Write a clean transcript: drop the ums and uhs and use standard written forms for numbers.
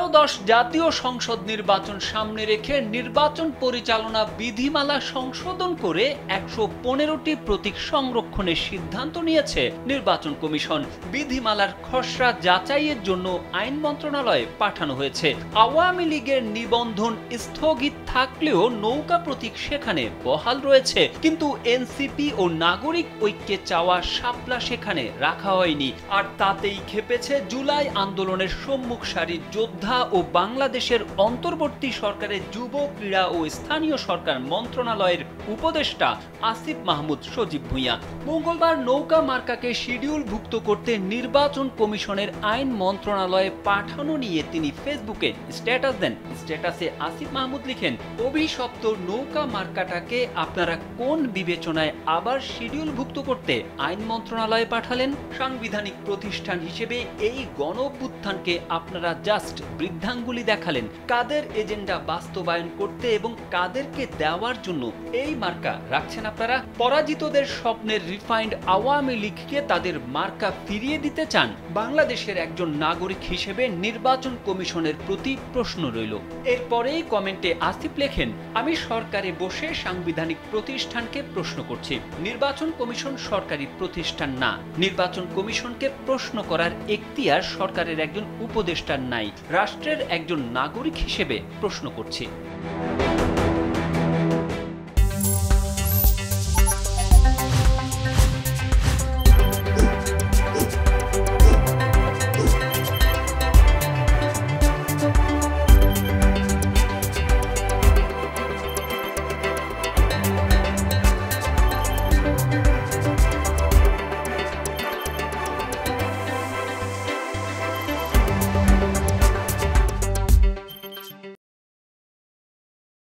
ত্রয়োদশ জাতীয় সংসদ নির্বাচন সামনে রেখে নির্বাচন পরিচালনা বিধিমালা সংশোধন করে ১১৫টি প্রতীক সংরক্ষণের সিদ্ধান্ত নিয়েছে নির্বাচন কমিশন। বিধিমালার খসড়া যাচাইয়ের জন্য আইন মন্ত্রণালয়ে পাঠানো হয়েছে। আওয়ামী লীগের নিবন্ধন স্থগিত থাকলেও নৌকা প্রতীক সেখানে বহাল রয়েছে, কিন্তু এনসিপি ও নাগরিক ঐক্যে চাওয়া শাপলা সেখানে রাখা হয়নি। আর তাতেই খেপেছে জুলাই আন্দোলনের সম্মুখ সারির যোদ্ধা ও বাংলাদেশের অন্তর্বর্তী সরকারের যুব, ক্রীড়া ও স্থানীয় সরকার মন্ত্রণালয়ের উপদেষ্টা আসিফ মাহমুদ সজীব ভুঁইয়া। মঙ্গলবার নৌকা মার্কাকে শিডিউলভুক্ত করতে নির্বাচন কমিশনের আইন মন্ত্রণালয়ে পাঠানো নিয়ে তিনি ফেসবুকে স্ট্যাটাস দেন। স্ট্যাটাসে আসিফ মাহমুদ লিখেন, অভিশপ্ত নৌকা মার্কাটাকে আপনারা কোন বিবেচনায় আবার শিডিউলভুক্ত করতে আইন মন্ত্রণালয়ে পাঠালেন? সাংবিধানিক প্রতিষ্ঠান হিসেবে এই গণ অভ্যুত্থানকে আপনারা জাস্ট বৃদ্ধাঙ্গুলি দেখালেন। কাদের এজেন্ডা বাস্তবায়ন করতে এবং কাদেরকে দেওয়ার জন্য এই মার্কা রাখছেন আপনারা? পরাজিতদের স্বপ্নের রিফাইন্ড আওয়ামী লীগকে তাদের মার্কা ফিরিয়ে দিতে চান? বাংলাদেশের একজন নাগরিক হিসেবে নির্বাচন কমিশনের প্রতি প্রশ্ন রইল। এরপরেই কমেন্টে আসিফ লেখেন, আমি সরকারে বসে সাংবিধানিক প্রতিষ্ঠানকে প্রশ্ন করছি। নির্বাচন কমিশন সরকারি প্রতিষ্ঠান না। নির্বাচন কমিশনকে প্রশ্ন করার এখতিয়ার সরকারের একজন উপদেষ্টার নাই। রাষ্ট্রের একজন নাগরিক হিসেবে প্রশ্ন করছি।